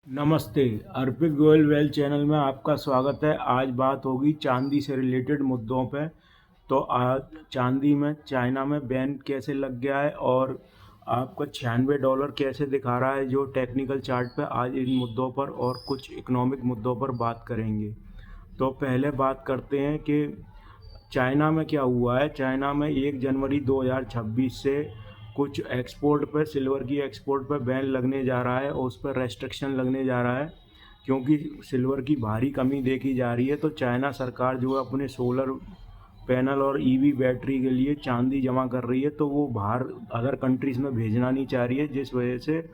नमस्ते। अर्पित Goyal wealth channel में आपका स्वागत है। आज बात होगी चांदी से रिलेटेड मुद्दों पे। तो आज चांदी में चाइना में बैन कैसे लग गया है और आपका $96 कैसे दिखा रहा है जो टेक्निकल चार्ट पे। आज इन मुद्दों पर और कुछ इकोनॉमिक मुद्दों पर बात करेंगे। तो पहले बात करते हैं कि चाइना में क्या हुआ है। चाइना में 1 जनवरी 2026 से कुछ एक्सपोर्ट पर, सिल्वर की एक्सपोर्ट पर बैन लगने जा रहा है और उस पर रेस्ट्रिक्शन लगने जा रहा है क्योंकि सिल्वर की भारी कमी देखी जा रही है। तो चाइना सरकार जो है अपने सोलर पैनल और ईवी बैटरी के लिए चांदी जमा कर रही है, तो वो बाहर अदर कंट्रीज़ में भेजना नहीं चाह रही है, जिस वजह से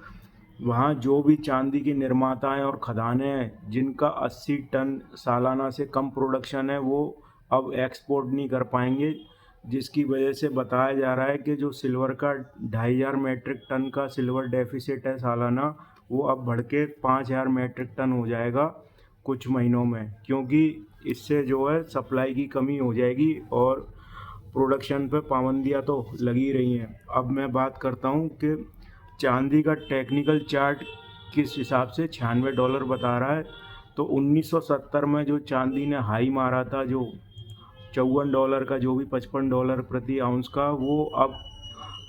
वहाँ जो भी चांदी के निर्माता हैं और खदानें हैं जिनका 80 टन सालाना से कम प्रोडक्शन है, वो अब एक्सपोर्ट नहीं कर पाएंगे। जिसकी वजह से बताया जा रहा है कि जो सिल्वर का 2500 मैट्रिक टन का सिल्वर डेफिसिट है सालाना, वो अब बढ़ के 5000 मैट्रिक टन हो जाएगा कुछ महीनों में, क्योंकि इससे जो है सप्लाई की कमी हो जाएगी और प्रोडक्शन पे पाबंदियाँ तो लगी रही हैं। अब मैं बात करता हूँ कि चांदी का टेक्निकल चार्ट किस हिसाब से $96 बता रहा है। तो 1970 में जो चांदी ने हाई मारा था, जो $54 का, जो भी $55 प्रति आउंस का, वो अब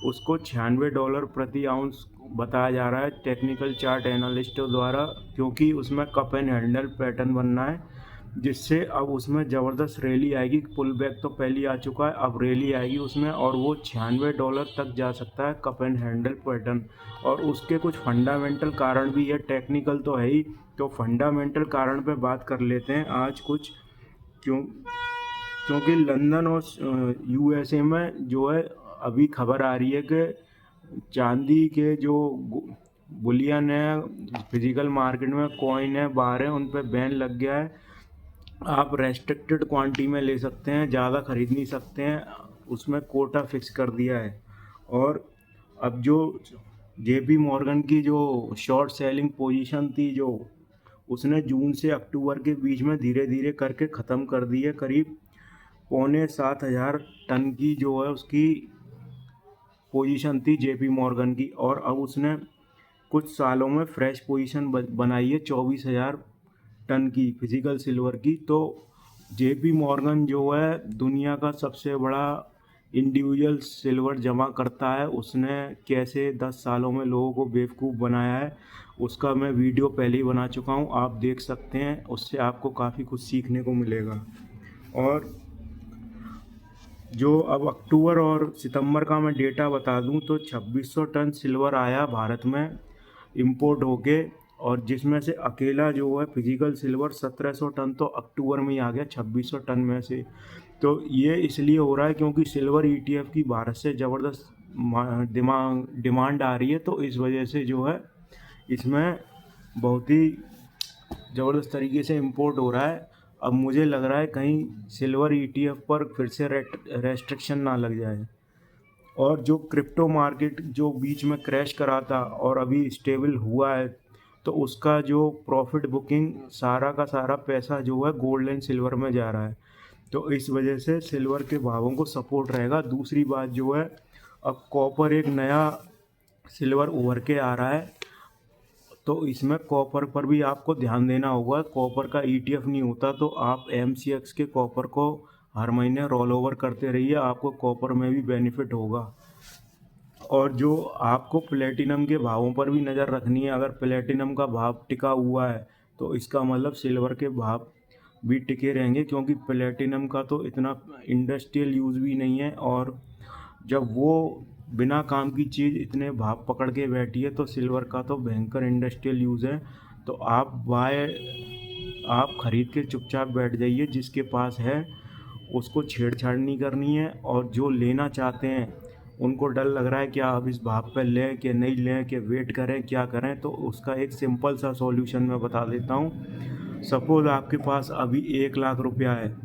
उसको $96 प्रति आउंस बताया जा रहा है टेक्निकल चार्ट एनालिस्टों द्वारा, क्योंकि उसमें कप एंड हैंडल पैटर्न बनना है, जिससे अब उसमें ज़बरदस्त रैली आएगी। पुल बैक तो पहले आ चुका है, अब रैली आएगी उसमें और वो $96 तक जा सकता है कप एंड हैंडल पैटर्न। और उसके कुछ फंडामेंटल कारण भी है, टेक्निकल तो है ही। तो फंडामेंटल कारण पे बात कर लेते हैं आज कुछ। क्यों? क्योंकि लंदन और यूएसए में जो है अभी खबर आ रही है कि चांदी के जो बुलियन है, फिजिकल मार्केट में कॉइन है, बार है, उन पे बैन लग गया है। आप रेस्ट्रिक्टेड क्वांटिटी में ले सकते हैं, ज़्यादा ख़रीद नहीं सकते हैं, उसमें कोटा फिक्स कर दिया है। और अब जो जेपी मॉर्गन की जो शॉर्ट सेलिंग पोजीशन थी, जो उसने जून से अक्टूबर के बीच में धीरे धीरे करके ख़त्म कर दी है। करीब 6,500 टन की जो है उसकी पोजीशन थी जेपी मॉर्गन की, और अब उसने कुछ सालों में फ्रेश पोजीशन बनाई है 24,000 टन की फिजिकल सिल्वर की। तो जेपी मॉर्गन जो है दुनिया का सबसे बड़ा इंडिविजुअल सिल्वर जमा करता है। उसने कैसे 10 सालों में लोगों को बेवकूफ़ बनाया है, उसका मैं वीडियो पहले ही बना चुका हूँ, आप देख सकते हैं। उससे आपको काफ़ी कुछ सीखने को मिलेगा। और जो अब अक्टूबर और सितंबर का मैं डेटा बता दूं, तो 2600 टन सिल्वर आया भारत में इंपोर्ट होके, और जिसमें से अकेला जो है फिजिकल सिल्वर 1700 टन तो अक्टूबर में ही आ गया 2600 टन में से। तो ये इसलिए हो रहा है क्योंकि सिल्वर ईटीएफ की भारत से ज़बरदस्त डिमांड आ रही है, तो इस वजह से जो है इसमें बहुत ही ज़बरदस्त तरीके से इंपोर्ट हो रहा है। अब मुझे लग रहा है कहीं सिल्वर ईटीएफ पर फिर से रेस्ट्रिक्शन ना लग जाए। और जो क्रिप्टो मार्केट जो बीच में क्रैश करा था और अभी स्टेबल हुआ है, तो उसका जो प्रॉफिट बुकिंग, सारा का सारा पैसा जो है गोल्ड एंड सिल्वर में जा रहा है। तो इस वजह से सिल्वर के भावों को सपोर्ट रहेगा। दूसरी बात जो है, अब कॉपर एक नया सिल्वर उभर के आ रहा है, तो इसमें कॉपर पर भी आपको ध्यान देना होगा। कॉपर का ईटीएफ नहीं होता, तो आप एमसीएक्स के कॉपर को हर महीने रोल ओवर करते रहिए, आपको कॉपर में भी बेनिफिट होगा। और जो आपको प्लेटिनम के भावों पर भी नज़र रखनी है। अगर प्लेटिनम का भाव टिका हुआ है तो इसका मतलब सिल्वर के भाव भी टिके रहेंगे, क्योंकि प्लेटिनम का तो इतना इंडस्ट्रियल यूज़ भी नहीं है, और जब वो बिना काम की चीज़ इतने भाव पकड़ के बैठी है, तो सिल्वर का तो भयंकर इंडस्ट्रियल यूज़ है। तो आप ख़रीद के चुपचाप बैठ जाइए, जिसके पास है उसको छेड़छाड़ नहीं करनी है, और जो लेना चाहते हैं उनको डर लग रहा है क्या अब इस भाव पे लें कि नहीं लें, कि वेट करें, क्या करें, तो उसका एक सिंपल सा सॉल्यूशन मैं बता देता हूँ। सपोज़ आपके पास अभी 1 लाख रुपया है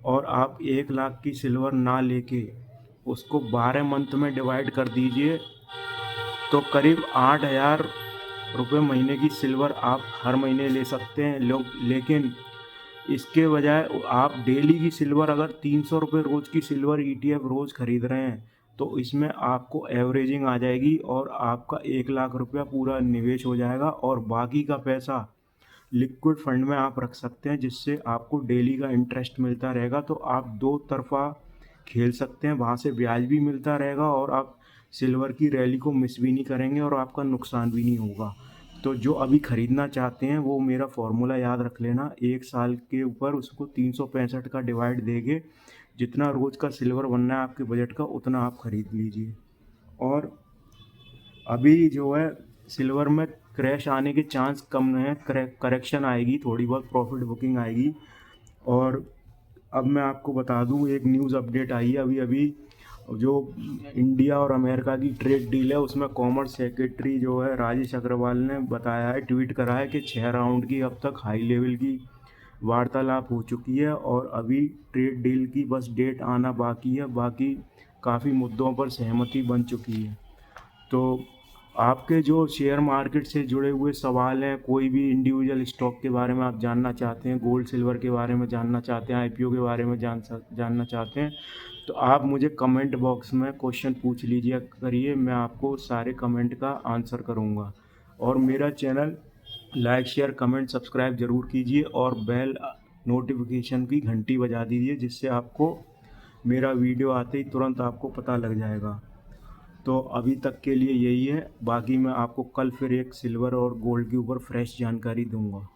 और आप 1 लाख की सिल्वर ना लेके उसको 12 मंथ में डिवाइड कर दीजिए, तो करीब 8,000 रुपये महीने की सिल्वर आप हर महीने ले सकते हैं लोग। लेकिन इसके बजाय आप डेली की सिल्वर, अगर 300 रुपये रोज़ की सिल्वर ईटीएफ रोज़ ख़रीद रहे हैं, तो इसमें आपको एवरेजिंग आ जाएगी और आपका 1 लाख रुपया पूरा निवेश हो जाएगा और बाकी का पैसा लिक्विड फंड में आप रख सकते हैं, जिससे आपको डेली का इंटरेस्ट मिलता रहेगा। तो आप दो तरफा खेल सकते हैं, वहाँ से ब्याज भी मिलता रहेगा और आप सिल्वर की रैली को मिस भी नहीं करेंगे और आपका नुकसान भी नहीं होगा। तो जो अभी ख़रीदना चाहते हैं वो मेरा फॉर्मूला याद रख लेना, 1 साल के ऊपर उसको 365 का डिवाइड देके जितना रोज़ का सिल्वर बनना है आपके बजट का उतना आप ख़रीद लीजिए। और अभी जो है सिल्वर में क्रैश आने के चांस कम है, करेक्शन आएगी, थोड़ी बहुत प्रॉफिट बुकिंग आएगी। और अब मैं आपको बता दूं, एक न्यूज़ अपडेट आई है अभी अभी, जो इंडिया और अमेरिका की ट्रेड डील है उसमें कॉमर्स सेक्रेटरी जो है राजेश अग्रवाल ने बताया है, ट्वीट करा है कि 6 राउंड की अब तक हाई लेवल की वार्तालाप हो चुकी है और अभी ट्रेड डील की बस डेट आना बाकी है। बाकी काफ़ी मुद्दों पर सहमति बन चुकी है। तो आपके जो शेयर मार्केट से जुड़े हुए सवाल हैं, कोई भी इंडिविजुअल स्टॉक के बारे में आप जानना चाहते हैं, गोल्ड सिल्वर के बारे में जानना चाहते हैं, आईपीओ के बारे में जानना चाहते हैं, तो आप मुझे कमेंट बॉक्स में क्वेश्चन पूछ लीजिए करिए, मैं आपको सारे कमेंट का आंसर करूँगा। और मेरा channel like share comment subscribe ज़रूर कीजिए और बेल नोटिफिकेशन की घंटी बजा दीजिए, जिससे आपको मेरा वीडियो आते ही तुरंत आपको पता लग जाएगा। तो अभी तक के लिए यही है, बाकी मैं आपको कल फिर एक सिल्वर और गोल्ड के ऊपर फ्रेश जानकारी दूंगा।